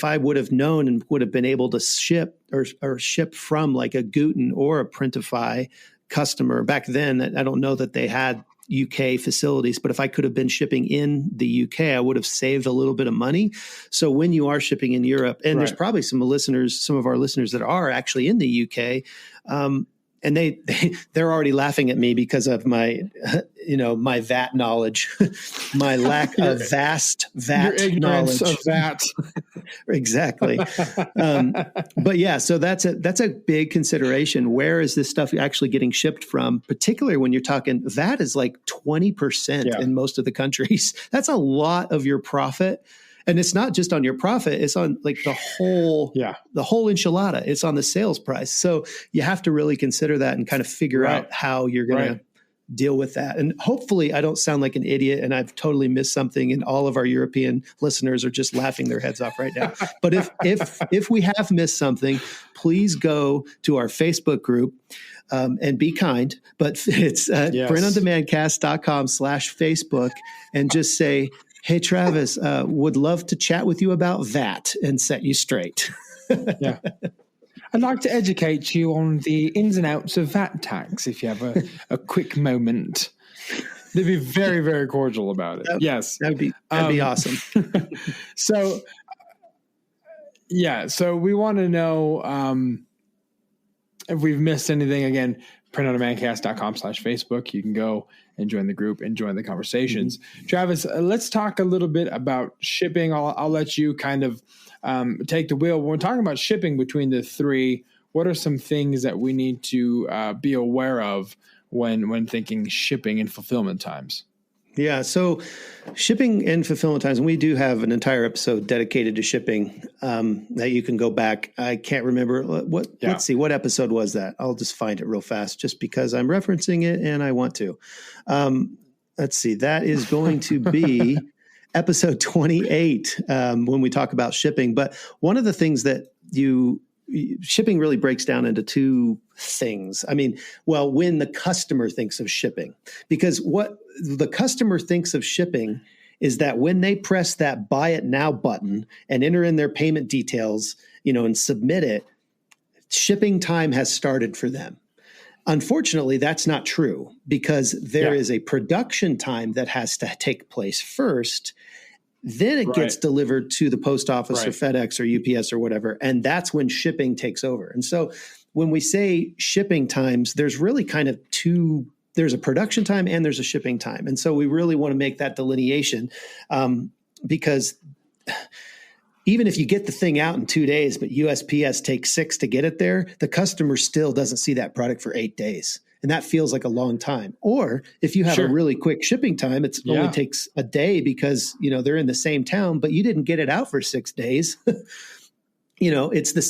I would have known and would have been able to ship or ship from like a Gooten or a Printify customer back then, I don't know that they had UK facilities, but if I could have been shipping in the UK, I would have saved a little bit of money. So when you are shipping in Europe, and there's probably some of our listeners that are actually in the UK, and they're already laughing at me because of my, my VAT knowledge, my lack of vast VAT knowledge of VAT. Exactly. But yeah, so that's a big consideration. Where is this stuff actually getting shipped from? Particularly when you're talking VAT is like 20% in most of the countries. That's a lot of your profit. And it's not just on your profit, it's on like the whole enchilada. It's on the sales price. So you have to really consider that and kind of figure out how you're going to deal with that. And hopefully I don't sound like an idiot and I've totally missed something, and all of our European listeners are just laughing their heads off right now. But if we have missed something, please go to our Facebook group and be kind. But it's printondemandcast.com/Facebook, and just say, "Hey, Travis, would love to chat with you about that," and set you straight. I'd like to educate you on the ins and outs of VAT tax if you have a quick moment. They'd be very, very cordial about it. Yes. That'd be awesome. So we want to know if we've missed anything. Again, printondemandcast.com/Facebook. You can go and join the group and join the conversations. Travis, let's talk a little bit about shipping. I'll let you kind of take the wheel. When we're talking about shipping between the three, what are some things that we need to be aware of when thinking shipping and fulfillment times? Yeah, so shipping and fulfillment times, and we do have an entire episode dedicated to shipping that you can go back. I can't remember let's see, what episode was that? I'll just find it real fast just because I'm referencing it and I want to. Let's see, that is going to be episode 28 when we talk about shipping. But one of the things that shipping really breaks down into two things. I mean, well, when the customer thinks of shipping, because what the customer thinks of shipping is that when they press that buy it now button and enter in their payment details, and submit it, shipping time has started for them. Unfortunately, that's not true because there is a production time that has to take place first. Then it gets delivered to the post office or FedEx or UPS or whatever. And that's when shipping takes over. And so when we say shipping times, there's really kind of there's a production time and there's a shipping time. And so we really want to make that delineation because even if you get the thing out in 2 days, but USPS takes 6 to get it there, the customer still doesn't see that product for 8 days. And that feels like a long time. Or if you have a really quick shipping time, it only takes a day because, they're in the same town, but you didn't get it out for 6 days. It's the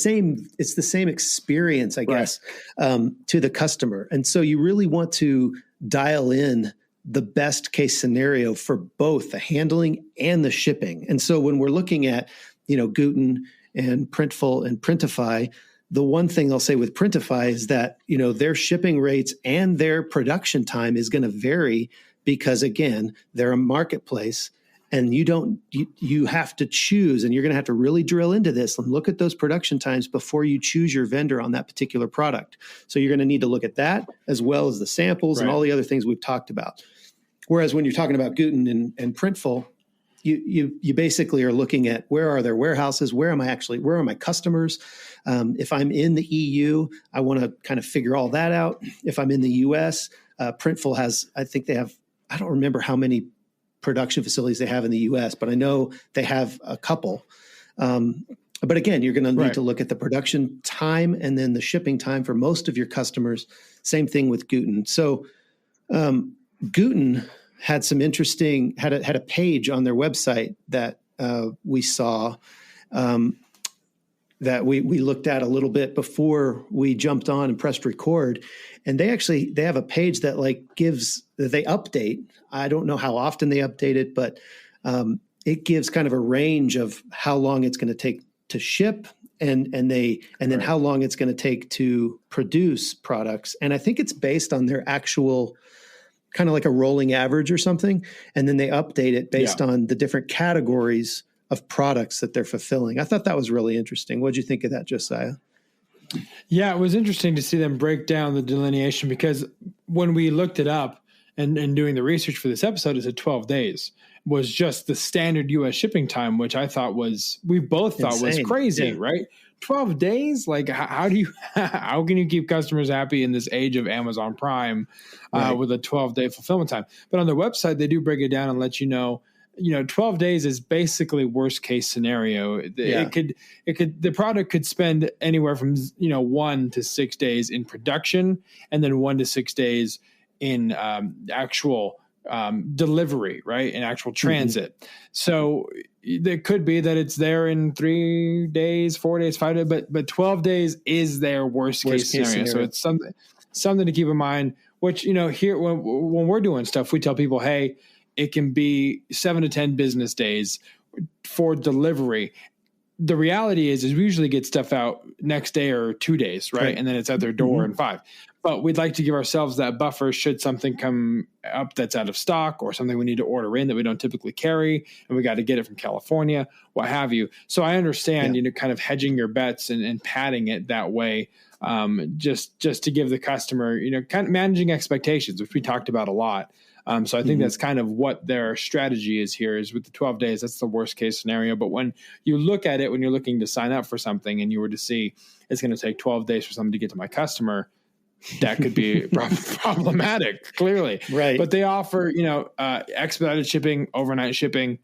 same experience, I guess, to the customer. And so you really want to dial in the best case scenario for both the handling and the shipping. And so when we're looking at, Gooten and Printful and Printify, the one thing I'll say with Printify is that, their shipping rates and their production time is going to vary because, again, they're a marketplace and you have to choose, and you're going to have to really drill into this and look at those production times before you choose your vendor on that particular product. So you're going to need to look at that as well as the samples and all the other things we've talked about. Whereas when you're talking about Gooten and Printful, you basically are looking at where are their warehouses, where are my customers? If I'm in the EU, I want to kind of figure all that out. If I'm in the US, Printful I don't remember how many production facilities they have in the US, but I know they have a couple. But again, you're going to need to look at the production time and then the shipping time for most of your customers. Same thing with Gooten. So Gooten had some interesting, had a page on their website that we saw that we looked at a little bit before we jumped on and pressed record. And they have a page that they update. I don't know how often they update it, but it gives kind of a range of how long it's going to take to ship and then how long it's going to take to produce products. And I think it's based on their actual kind of like a rolling average or something. And then they update it based on the different categories of products that they're fulfilling. I thought that was really interesting. What'd you think of that, Josiah? Yeah, it was interesting to see them break down the delineation because when we looked it up and doing the research for this episode, it said 12 days was just the standard U.S. shipping time, which we both thought was crazy, right? 12 days? Like, how can you keep customers happy in this age of Amazon Prime with a 12-day fulfillment time? But on their website, they do break it down and let you know, 12 days is basically worst case scenario. The product could spend anywhere from 1 to 6 days in production and then 1 to 6 days in actual delivery, right? In actual transit. Mm-hmm. So it could be that it's there in 3 days, 4 days, 5 days, but 12 days is their worst case scenario. So it's something to keep in mind, which, here when we're doing stuff, we tell people, hey, it can be 7 to 10 business days for delivery. The reality is we usually get stuff out next day or 2 days, right? And then it's at their door in 5. But we'd like to give ourselves that buffer should something come up that's out of stock or something we need to order in that we don't typically carry and we got to get it from California, what have you. So I understand, kind of hedging your bets and padding it that way, just to give the customer, kind of managing expectations, which we talked about a lot. So I think that's kind of what their strategy is here is with the 12 days, that's the worst case scenario. But when you look at it, when you're looking to sign up for something and you were to see it's going to take 12 days for something to get to my customer, that could be problematic, clearly. Right. But they offer, expedited shipping, overnight shipping,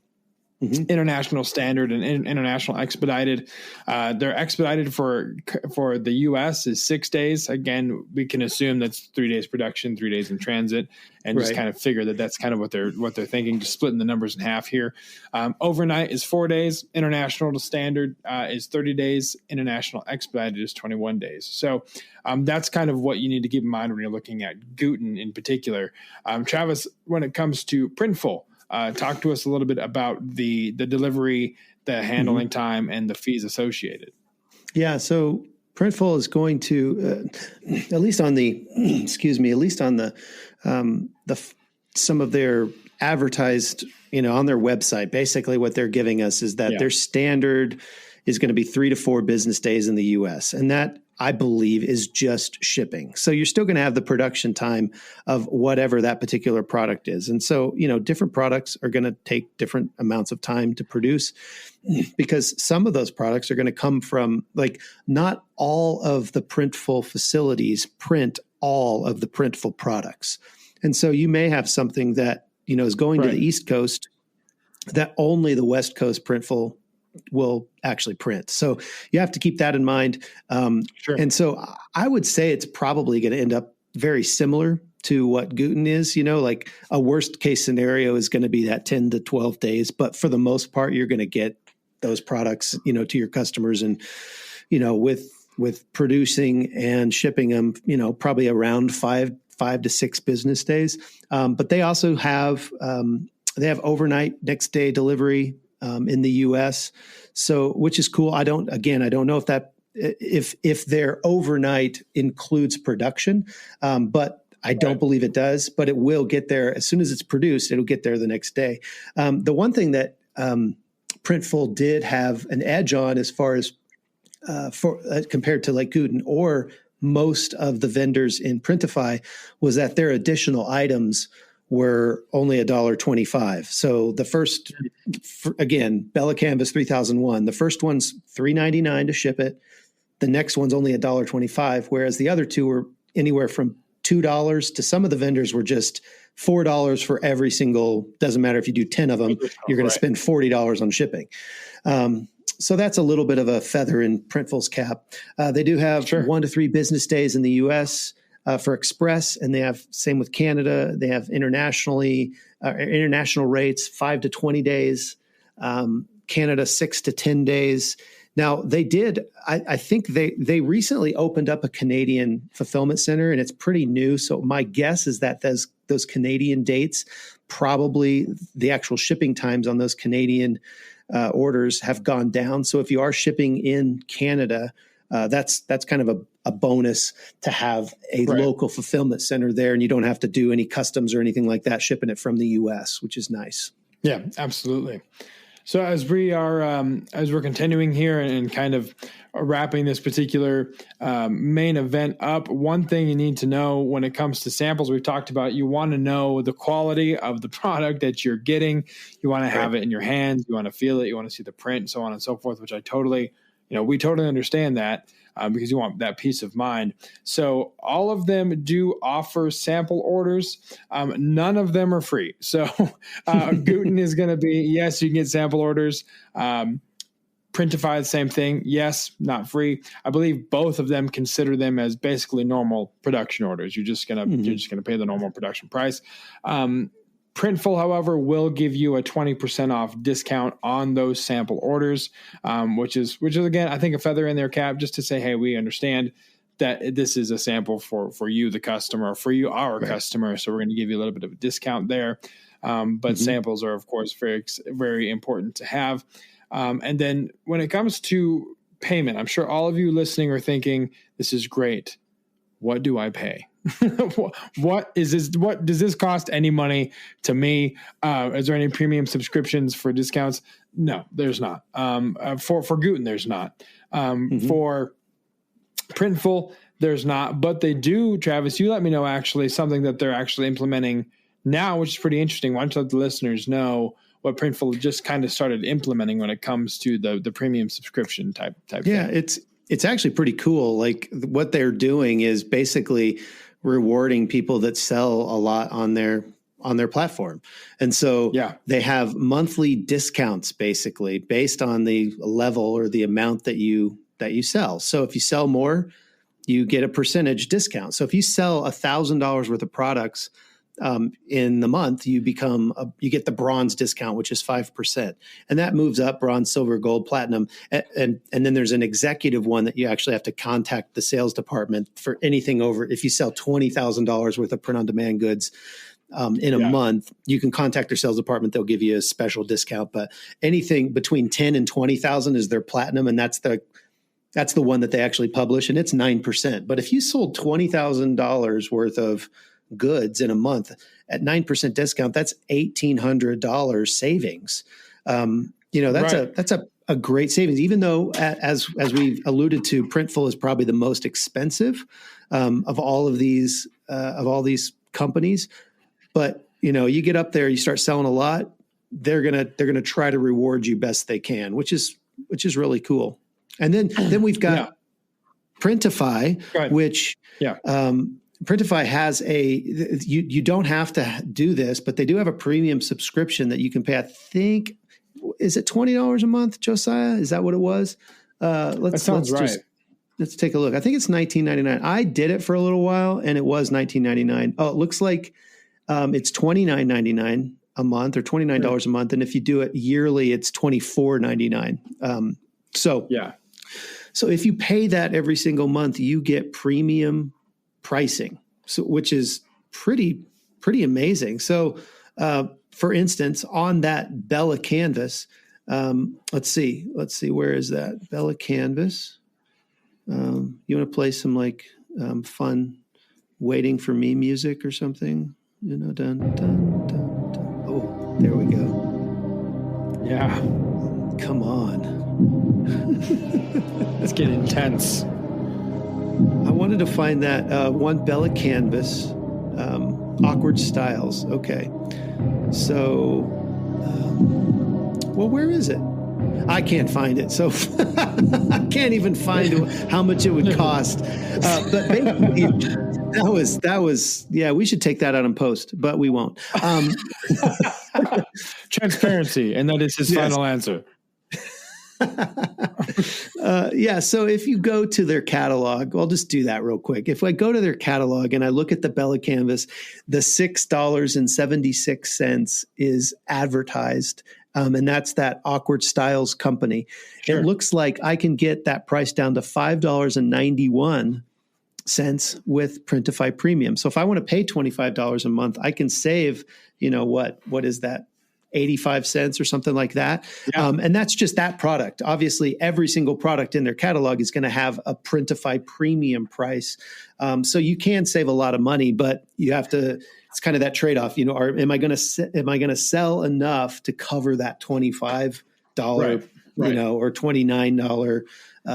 international standard and international expedited. They're expedited for the U.S. is 6 days. Again, we can assume that's 3 days production, 3 days in transit, and just kind of figure that that's kind of what they're thinking. Just splitting the numbers in half here. Overnight is 4 days. International standard is 30 days. International expedited is 21 days. So that's kind of what you need to keep in mind when you're looking at Gooten in particular. Travis, when it comes to Printful, talk to us a little bit about the delivery, the handling time, and the fees associated. Yeah, so Printful is going to, at least on the, some of their advertised, on their website, basically what they're giving us is that their standard is going to be 3 to 4 business days in the U.S. And that, I believe, is just shipping. So you're still going to have the production time of whatever that particular product is. And so, different products are going to take different amounts of time to produce, because some of those products are going to come from, not all of the Printful facilities print all of the Printful products. And so you may have something that, is going to the East Coast that only the West Coast Printful will actually print. So you have to keep that in mind. Sure. And so I would say it's probably going to end up very similar to what Gooten is. A worst case scenario is going to be that 10 to 12 days. But for the most part, you're going to get those products, to your customers. And, with producing and shipping them, probably around five to 6 business days. But they also have, overnight next day delivery in the U.S. So, which is cool. I don't know if their overnight includes production, but I don't believe it does. But it will get there as soon as it's produced. It'll get there the next day. The one thing that Printful did have an edge on, as far as compared to Gooten or most of the vendors in Printify, was that their additional items were only $1.25. So the first, again, Bella Canvas 3001, the first one's $3.99 to ship it. The next one's only $1.25, whereas the other two were anywhere from $2 to, some of the vendors were just $4 for every single, doesn't matter if you do 10 of them, you're going to spend $40 on shipping. So that's a little bit of a feather in Printful's cap. They do have 1 to 3 business days in the U.S., for express, and they have same with Canada. They have international rates, 5 to 20 days. Canada 6 to 10 days. Now they did. I think they recently opened up a Canadian fulfillment center, and it's pretty new. So my guess is that those Canadian dates, probably the actual shipping times on those Canadian orders have gone down. So if you are shipping in Canada, that's kind of a bonus to have a local fulfillment center there, and you don't have to do any customs or anything like that, shipping it from the U.S., which is nice. Yeah, absolutely. So as we're continuing here and kind of wrapping this particular main event up, one thing you need to know when it comes to samples, we've talked about, you want to know the quality of the product that you're getting. You want to have it in your hands. You want to feel it. You want to see the print, so on and so forth, which we totally understand that. Because you want that peace of mind. So all of them do offer sample orders. None of them are free. So Gooten is going to be, yes, you can get sample orders. Printify, the same thing. Yes, not free. I believe both of them consider them as basically normal production orders. You're just gonna pay the normal production price. Printful, however, will give you a 20% off discount on those sample orders, which is again, I think, a feather in their cap, just to say, hey, we understand that this is a sample for you, the customer, for you, our customer. So we're going to give you a little bit of a discount there. But samples are, of course, very, very important to have. And then when it comes to payment, I'm sure all of you listening are thinking, this is great. What do I pay? What is this? What does this cost any money to me? Is there any premium subscriptions for discounts? No, there's not. For Gooten, there's not. For Printful, there's not. But they do, Travis, you let me know actually something that they're actually implementing now, which is pretty interesting. Why don't you let the listeners know what Printful just kind of started implementing when it comes to the premium subscription type yeah, thing? it's actually pretty cool. Like what they're doing is basically rewarding people that sell a lot on their platform. And so they have monthly discounts basically based on the level or the amount that you sell. So if you sell more, you get a percentage discount. So if you sell $1,000 worth of products in the month, you get the bronze discount, which is 5%. And that moves up bronze, silver, gold, platinum. And then there's an executive one that you actually have to contact the sales department for anything over. If you sell $20,000 worth of print-on-demand goods in a month, you can contact their sales department. They'll give you a special discount. But anything between 10 and 20,000 is their platinum. And that's the one that they actually publish. And it's 9%. But if you sold $20,000 worth of goods in a month at 9% discount, that's $1,800 savings. That's a great savings, even though as we've alluded to, Printful is probably the most expensive of all these companies. But you get up there, you start selling a lot, they're gonna try to reward you best they can, which is really cool. And then we've got Printify, which Printify has you don't have to do this, but they do have a premium subscription that you can pay. I think, is it $20 a month, Josiah? Is that what it was? That sounds right. Let's take a look. I think it's $19.99. I did it for a little while and it was $19.99. Oh, it looks like it's $29.99 a month or $29 a month. And if you do it yearly, it's $24.99. So if you pay that every single month, you get premium pricing, which is pretty amazing. So, for instance, on that Bella canvas, let's see, where is that Bella canvas? You want to play some fun "Waiting for Me" music or something? Dun dun dun dun. Oh, there we go. Yeah, come on. It's getting intense. I wanted to find that one Bella canvas, awkward styles. Okay. So, where is it? I can't find it. So I can't even find how much it would cost. But basically, that was, we should take that out in post, but we won't. Transparency. And that is his final answer. So if you go to their catalog, I'll just do that real quick. If I go to their catalog and I look at the Bella canvas, the $6.76 is advertised. And that's that Awkward Styles company. Sure. It looks like I can get that price down to $5.91 with Printify Premium. So if I want to pay $25 a month, I can save, what is that? 85 cents or something like that. Yeah. And that's just that product. Obviously, every single product in their catalog is going to have a Printify premium price. So you can save a lot of money, but you have to, it's kind of that trade-off, am I going to sell enough to cover that $25, or $29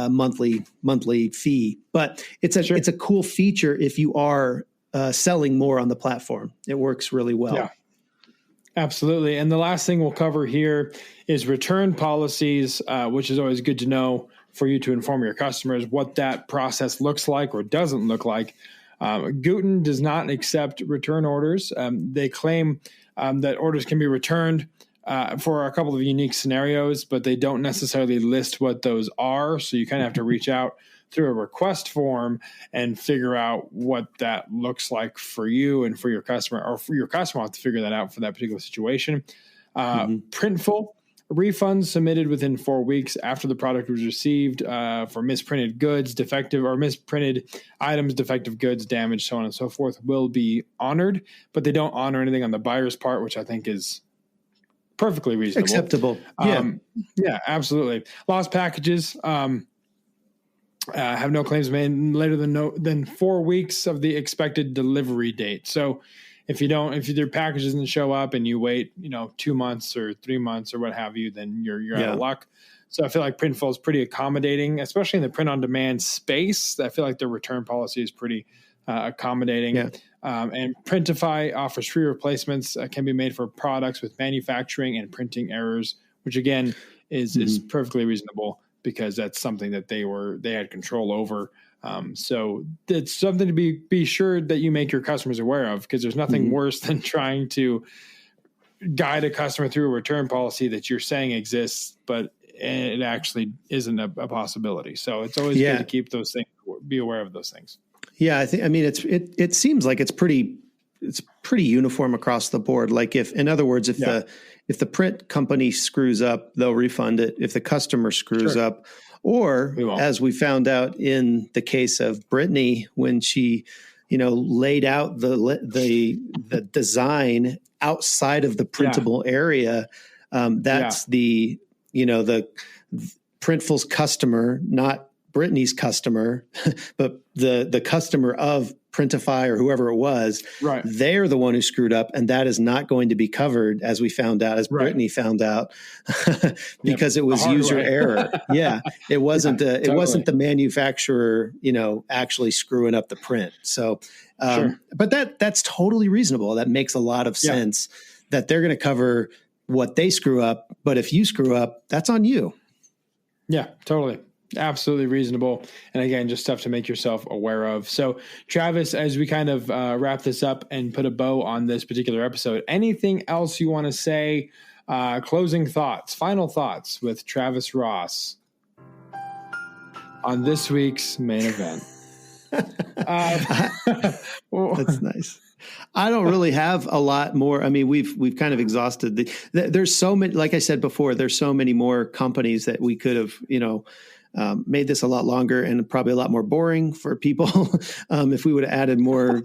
monthly fee? But it's a cool feature if you are selling more on the platform. It works really well. Yeah. Absolutely. And the last thing we'll cover here is return policies, which is always good to know for you to inform your customers what that process looks like or doesn't look like. Gooten does not accept return orders. They claim that orders can be returned for a couple of unique scenarios, but they don't necessarily list what those are. So you kind of have to reach out through a request form and figure out what that looks like for you and for your customer, or for your customer have to figure that out for that particular situation. Printful, refunds submitted within 4 weeks after the product was received for misprinted goods, defective or misprinted items, defective goods, damage, so on and so forth, will be honored, but they don't honor anything on the buyer's part, which I think is perfectly reasonable. Acceptable. Yeah, absolutely. Lost packages, have no claims made later than 4 weeks of the expected delivery date. So if your package doesn't show up and you wait, 2 months or 3 months or what have you, then you're out of luck. So I feel like Printful is pretty accommodating, especially in the print on demand space. I feel like their return policy is pretty accommodating. Yeah. And Printify offers free replacements can be made for products with manufacturing and printing errors, which again is perfectly reasonable because that's something that they had control over. So it's something to be sure that you make your customers aware of, because there's nothing worse than trying to guide a customer through a return policy that you're saying exists, but it actually isn't a possibility. So it's always good to keep those things, be aware of those things. Yeah, it seems like it's pretty uniform across the board. Like if the print company screws up, they'll refund it. If the customer screws up, or as we found out in the case of Brittany, when she, laid out the design outside of the printable area, that's the Printful's customer, not Brittany's customer, but the customer of Printify or whoever it was, they're the one who screwed up, and that is not going to be covered, as we found out, as Brittany found out, because it was user error. It wasn't it wasn't the manufacturer, actually screwing up the print. So, but that's totally reasonable. That makes a lot of sense that they're going to cover what they screw up, but if you screw up, that's on you. Yeah, totally. Absolutely reasonable. And again, just stuff to make yourself aware of. So Travis, as we kind of wrap this up and put a bow on this particular episode, anything else you want to say? Closing thoughts, final thoughts with Travis Ross on this week's main event. That's nice. I don't really have a lot more. I mean, we've kind of exhausted there's so many, like I said before, there's so many more companies that we could have, made this a lot longer and probably a lot more boring for people if we would have added more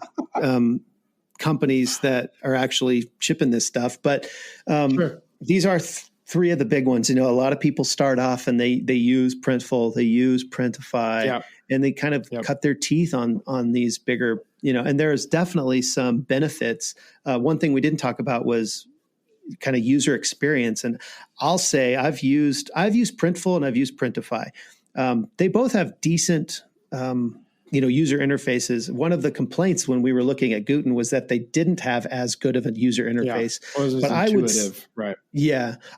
companies that are actually shipping this stuff. But these are three of the big ones. A lot of people start off and they use Printful, they use Printify, and they kind of cut their teeth on these bigger, and there's definitely some benefits. One thing we didn't talk about was kind of user experience. And I'll say I've used Printful and I've used Printify. They both have decent, user interfaces. One of the complaints when we were looking at Gooten was that they didn't have as good of a user interface. But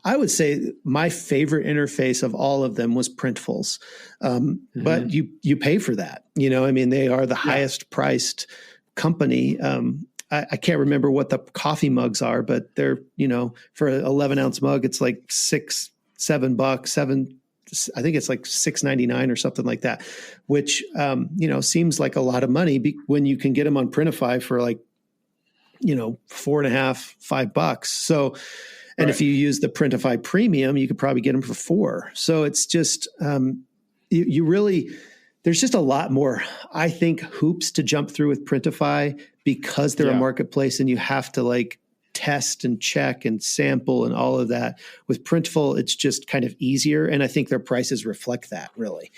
I would say my favorite interface of all of them was Printful's. But you pay for that. They are the highest priced company. I can't remember what the coffee mugs are, but they're, for an 11-ounce mug, it's like $7. I think it's like $6.99 or something like that, which, seems like a lot of money when you can get them on Printify for like, $4.50, $5. So, and if you use the Printify Premium, you could probably get them for $4. So it's just, there's just a lot more, I think, hoops to jump through with Printify because they're a marketplace and you have to test and check and sample and all of that. With Printful, it's just kind of easier. And I think their prices reflect that, really.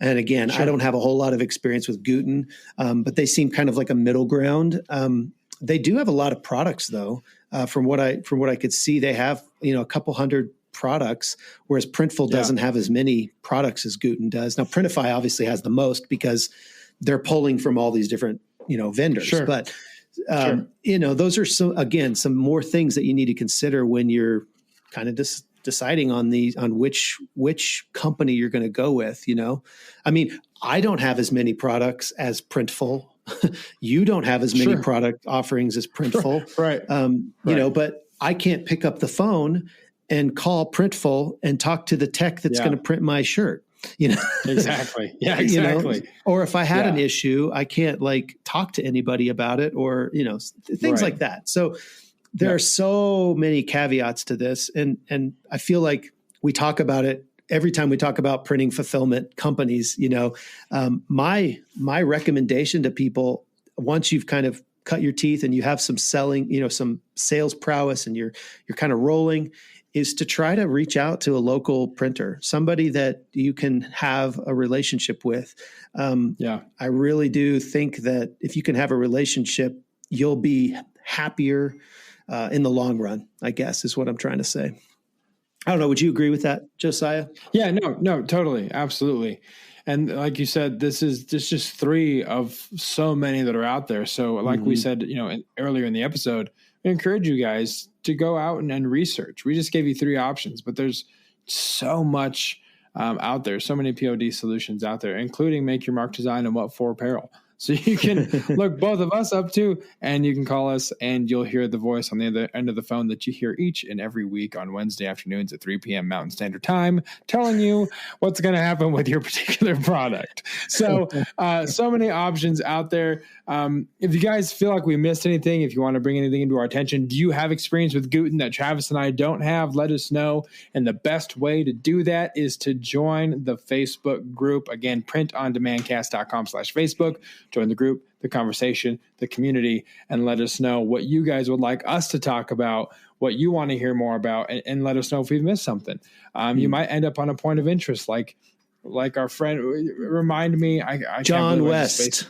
And again, I don't have a whole lot of experience with Gooten, but they seem kind of like a middle ground. They do have a lot of products, though. From what I could see, they have a couple hundred products, whereas Printful doesn't have as many products as Gooten does. Now, Printify obviously has the most because they're pulling from all these different vendors. But those are some more things that you need to consider when you're kind of deciding on which company you're going to go with. I don't have as many products as Printful. You don't have as many product offerings as Printful, but I can't pick up the phone and call Printful and talk to the tech that's going to print my shirt. Exactly. Yeah, exactly. Or if I had an issue, I can't talk to anybody about it or, things like that. So there are so many caveats to this. And I feel like we talk about it every time we talk about printing fulfillment companies. My recommendation to people, once you've kind of cut your teeth and you have some selling, some sales prowess and you're kind of rolling, is to try to reach out to a local printer, somebody that you can have a relationship with. I really do think that if you can have a relationship, you'll be happier in the long run, I guess, is what I'm trying to say. I don't know. Would you agree with that, Josiah? Yeah, no, totally. Absolutely. And like you said, this is just three of so many that are out there. So like we said, earlier in the episode, I encourage you guys to go out and research. We just gave you three options, but there's so much out there. So many POD solutions out there, including Make Your Mark Design and What For Apparel. So you can look both of us up too, and you can call us and you'll hear the voice on the other end of the phone that you hear each and every week on Wednesday afternoons at 3 p.m. Mountain Standard Time, telling you what's going to happen with your particular product. So, so many options out there. If you guys feel like we missed anything, if you want to bring anything into our attention, do you have experience with Gooten that Travis and I don't have? Let us know. And the best way to do that is to join the Facebook group. Again, printondemandcast.com/Facebook. Join the group, the conversation, the community, and let us know what you guys would like us to talk about, what you want to hear more about, and let us know if we've missed something. You might end up on a point of interest like our friend, remind me, I John West.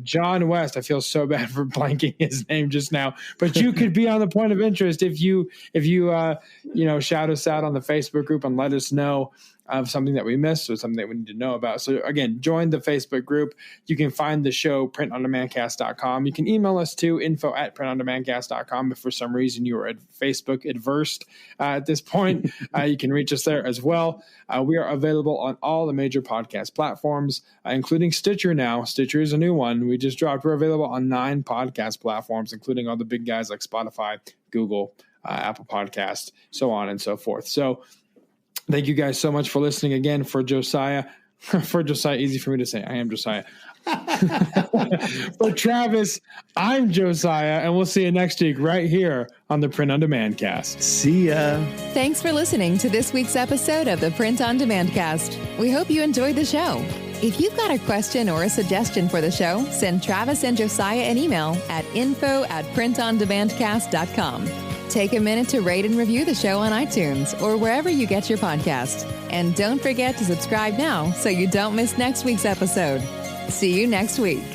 John West. I feel so bad for blanking his name just now, but you could be on the point of interest if you shout us out on the Facebook group and let us know of something that we missed or something that we need to know about. So again, join the Facebook group. You can find the show printondemandcast.com. You can email us to info@printondemandcast.com. If for some reason you are at Facebook adverse at this point, you can reach us there as well. We are available on all the major podcast platforms, including Stitcher now. Stitcher is a new one we just dropped. We're available on 9 podcast platforms, including all the big guys like Spotify, Google, Apple Podcasts, so on and so forth. So thank you guys so much for listening again. For Josiah, easy for me to say. I am Josiah. For Travis, I'm Josiah, and we'll see you next week right here on the Print on Demand Cast. See ya. Thanks for listening to this week's episode of the Print on Demand Cast. We hope you enjoyed the show. If you've got a question or a suggestion for the show, send Travis and Josiah an email at info@printondemandcast.com. Take a minute to rate and review the show on iTunes or wherever you get your podcast. And don't forget to subscribe now so you don't miss next week's episode. See you next week.